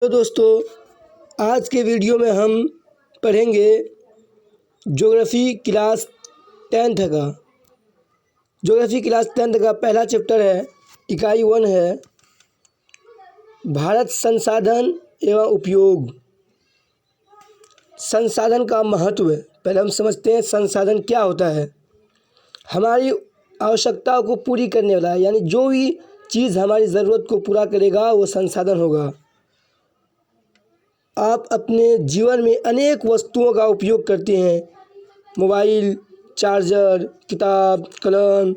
तो दोस्तों, आज के वीडियो में हम पढ़ेंगे ज्योग्राफी क्लास 10th का। ज्योग्राफी क्लास 10th का पहला चैप्टर है, इकाई 1 है भारत संसाधन एवं उपयोग। संसाधन का महत्व। पहले हम समझते हैं संसाधन क्या होता है। हमारी आवश्यकताओं को पूरी करने वाला, यानी जो भी चीज़ हमारी ज़रूरत को पूरा करेगा वो संसाधन होगा। आप अपने जीवन में अनेक वस्तुओं का उपयोग करते हैं। मोबाइल, चार्जर, किताब, कलम,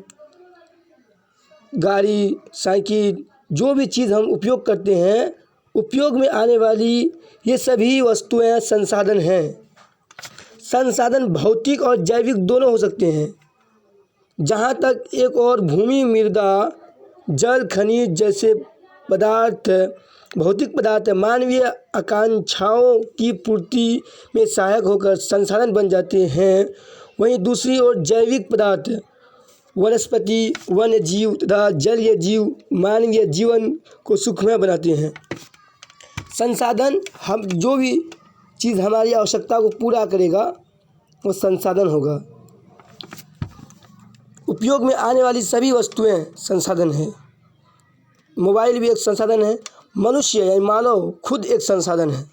गाड़ी, साइकिल, जो भी चीज़ हम उपयोग करते हैं, उपयोग में आने वाली ये सभी वस्तुएं संसाधन हैं। संसाधन भौतिक और जैविक दोनों हो सकते हैं। जहाँ तक एक और भूमि, मृदा, जल, खनिज जैसे पदार्थ, भौतिक पदार्थ मानवीय आकांक्षाओं की पूर्ति में सहायक होकर संसाधन बन जाते हैं, वहीं दूसरी ओर जैविक पदार्थ वनस्पति, वन्य जीव तथा जलीय जीव मानवीय जीवन को सुखमय बनाते हैं। संसाधन हम जो भी चीज़ हमारी आवश्यकता को पूरा करेगा वो संसाधन होगा। उपयोग में आने वाली सभी वस्तुएं संसाधन हैं। मोबाइल भी एक संसाधन है। मनुष्य यानी मानव खुद एक संसाधन है।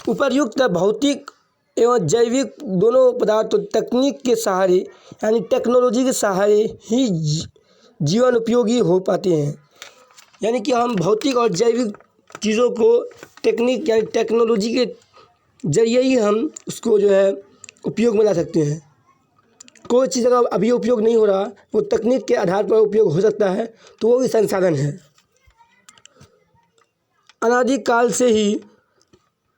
उपर्युक्त भौतिक एवं जैविक दोनों पदार्थ तकनीक के सहारे यानी टेक्नोलॉजी के सहारे ही जीवन उपयोगी हो पाते हैं। यानी कि हम भौतिक और जैविक चीज़ों को टेक्निक यानी टेक्नोलॉजी के जरिए ही हम उसको जो है उपयोग में ला सकते हैं। कोई चीज़ अगर अभी उपयोग नहीं हो रहा, वो तकनीक के आधार पर उपयोग हो सकता है, तो वो भी संसाधन है। अनादिकाल से ही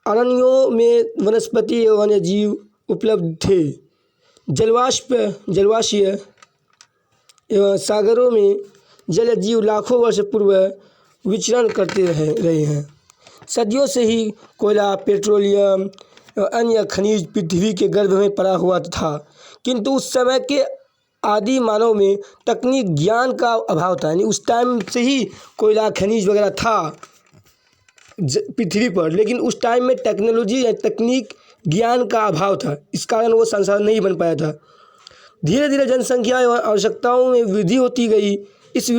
अरण्यों में वनस्पति एवं वन्य जीव उपलब्ध थे। जलवाष्य एवं सागरों में जल जीव लाखों वर्ष पूर्व विचरण करते रहे हैं। सदियों से ही कोयला, पेट्रोलियम और अन्य खनिज पृथ्वी के गर्भ में पड़ा हुआ था, किंतु उस समय के आदि मानव में तकनीक ज्ञान का अभाव था। यानी उस टाइम से ही कोयला, खनिज वगैरह था पृथ्वी पर, लेकिन उस टाइम में टेक्नोलॉजी या तकनीक ज्ञान का अभाव था। इस कारण वो संसाधन नहीं बन पाया था। धीरे धीरे जनसंख्या एवं आवश्यकताओं में वृद्धि होती गई। इस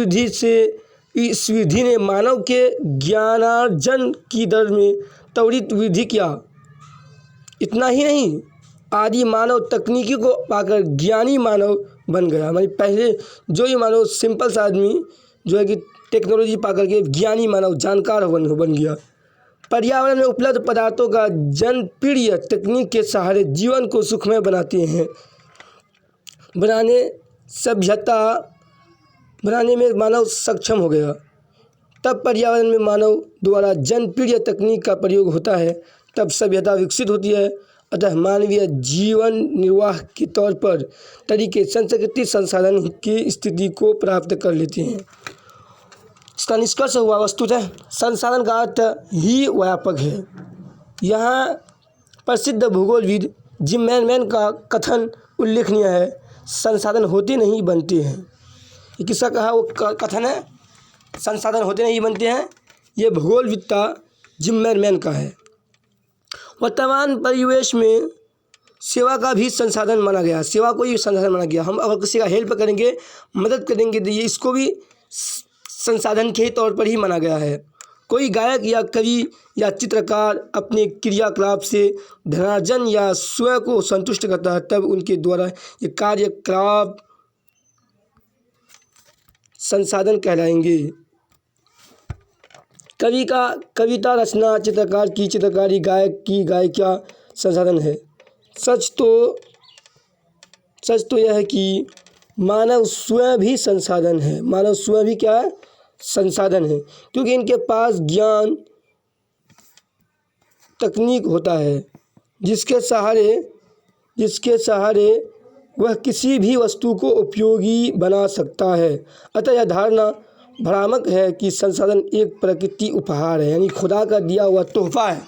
वृद्धि ने मानव के ज्ञानार्जन की दर में त्वरित वृद्धि किया। इतना ही नहीं, आदि मानव तकनीकी को पाकर ज्ञानी मानव बन गया। हमारी पहले जो ही मानव सिंपल सा आदमी जो है कि टेक्नोलॉजी पाकर के ज्ञानी मानव जानकार बन गया। पर्यावरण में उपलब्ध पदार्थों का जनप्रिय तकनीक के सहारे जीवन को सुखमय बनाने में मानव सक्षम हो गया। तब पर्यावरण में मानव द्वारा जनप्रिय तकनीक का प्रयोग होता है, तब सभ्यता विकसित होती है। अतः मानवीय जीवन निर्वाह के तौर पर तरीके संस्कृति संसाधन की स्थिति को प्राप्त कर लेते हैं। इसका निष्कर्ष हुआ वस्तुतः संसाधन का अर्थ ही व्यापक है। यहाँ प्रसिद्ध भूगोलविद जिम मैन का कथन उल्लेखनीय है, संसाधन होते नहीं बनते हैं। ये किसका कहा वो कथन है? संसाधन होते नहीं बनते हैं, ये भूगोलविद्ता जिम मैन का है। वर्तमान परिवेश में सेवा का भी संसाधन माना गया। सेवा को ही संसाधन माना गया। हम अगर किसी का हेल्प करेंगे, मदद करेंगे, तो ये इसको भी संसाधन के तौर पर ही माना गया है। कोई गायक या कवि या चित्रकार अपने क्रियाकलाप से धनार्जन या स्वयं को संतुष्ट करता है, तब उनके द्वारा ये कार्यकलाप संसाधन कहलाएंगे। कवि का कविता रचना, चित्रकार की चित्रकारी, गायक की गायिका संसाधन है। सच तो यह है कि मानव स्वयं भी संसाधन है। मानव स्वयं भी क्या है? संसाधन है, क्योंकि इनके पास ज्ञान तकनीक होता है जिसके सहारे वह किसी भी वस्तु को उपयोगी बना सकता है। अतः यह धारणा भ्रामक है कि संसाधन एक प्रकृति उपहार है, यानी खुदा का दिया हुआ तोहफा है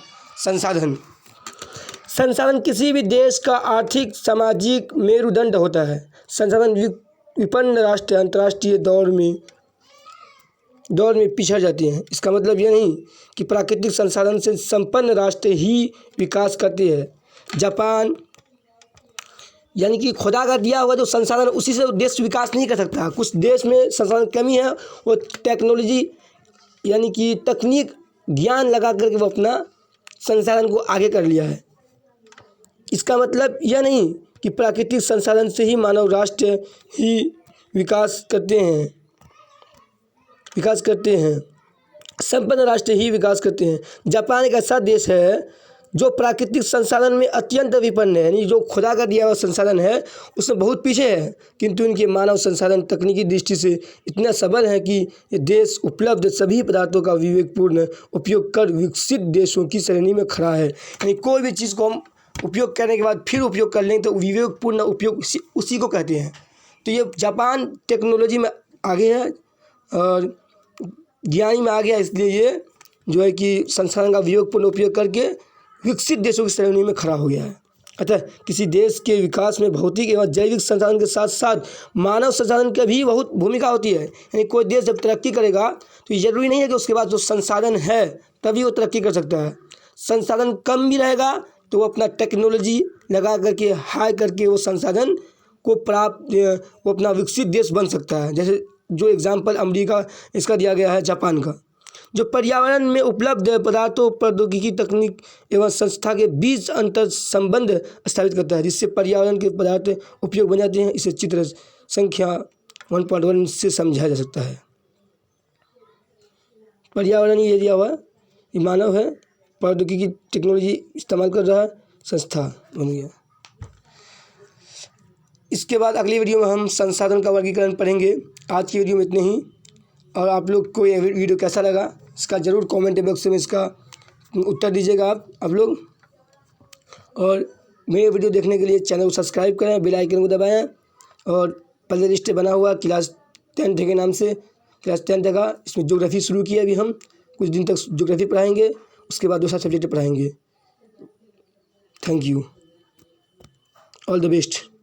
संसाधन किसी भी देश का आर्थिक सामाजिक मेरुदंड होता है। संसाधन विपन्न राष्ट्र अंतर्राष्ट्रीय दौर में दौर में पिछड़ जाती हैं। इसका मतलब यह नहीं कि प्राकृतिक संसाधन से संपन्न राष्ट्र ही विकास करते हैं। जापान यानी कि खुदा का दिया हुआ जो संसाधन उसी से देश विकास नहीं कर सकता। कुछ देश में संसाधन कमी है, वो टेक्नोलॉजी यानी कि तकनीक ज्ञान लगा करके वो अपना संसाधन को आगे कर लिया है। इसका मतलब यह नहीं कि प्राकृतिक संसाधन से ही मानव राष्ट्र ही विकास करते हैं, संपन्न राष्ट्र ही विकास करते हैं। जापान एक ऐसा देश है जो प्राकृतिक संसाधन में अत्यंत विपन्न है, यानी जो खुदा का दिया हुआ संसाधन है उसमें बहुत पीछे है, किंतु इनके मानव संसाधन तकनीकी दृष्टि से इतना सबल है कि ये देश उपलब्ध सभी पदार्थों का विवेकपूर्ण उपयोग कर विकसित देशों की श्रेणी में खड़ा है। यानी कोई भी चीज़ को हम उपयोग करने के बाद फिर उपयोग कर लेंगे तो विवेकपूर्ण उपयोग उसी को कहते हैं। तो ये जापान टेक्नोलॉजी में आगे है और ज्ञानी में आगे है, इसलिए ये जो है कि संसाधन का विवेकपूर्ण उपयोग करके विकसित देशों की श्रेणी में खड़ा हो गया है। अतः किसी देश के विकास में भौतिक एवं जैविक संसाधन के साथ साथ मानव संसाधन की भी बहुत भूमिका होती है। यानी कोई देश जब तरक्की करेगा तो ये जरूरी नहीं है कि उसके पास जो संसाधन है तभी वो तरक्की कर सकता है। संसाधन कम भी रहेगा तो वो अपना टेक्नोलॉजी लगा करके हाई करके वो संसाधन को प्राप्त वो अपना विकसित देश बन सकता है। जैसे जो एग्जाम्पल अमेरिका इसका दिया गया है जापान का, जो पर्यावरण में उपलब्ध पदार्थों प्रौद्योगिकी तकनीक एवं संस्था के बीच अंतर संबंध स्थापित करता है, जिससे पर्यावरण के पदार्थ उपयोग बन जाते हैं। इसे चित्र संख्या 1.1 से समझा जा सकता है। पर्यावरण ये दिया हुआ ये मानव है, प्रौद्योगिकी टेक्नोलॉजी इस्तेमाल कर रहा है, संस्था बन गया। इसके बाद अगली वीडियो में हम संसाधन का वर्गीकरण पढ़ेंगे। आज की वीडियो में इतने ही, और आप लोग को ये वीडियो कैसा लगा इसका ज़रूर कमेंट बॉक्स में इसका उत्तर दीजिएगा आप लोग। और मेरे वीडियो देखने के लिए चैनल को सब्सक्राइब करें, बेल आइकन को दबाएं, और प्ले लिस्ट बना हुआ क्लास 10 के नाम से, क्लास 10 का इसमें ज्योग्राफी शुरू की है। अभी हम कुछ दिन तक ज्योग्राफी पढ़ाएंगे, उसके बाद दूसरा सब्जेक्ट पढ़ाएंगे। Thank you, all the best.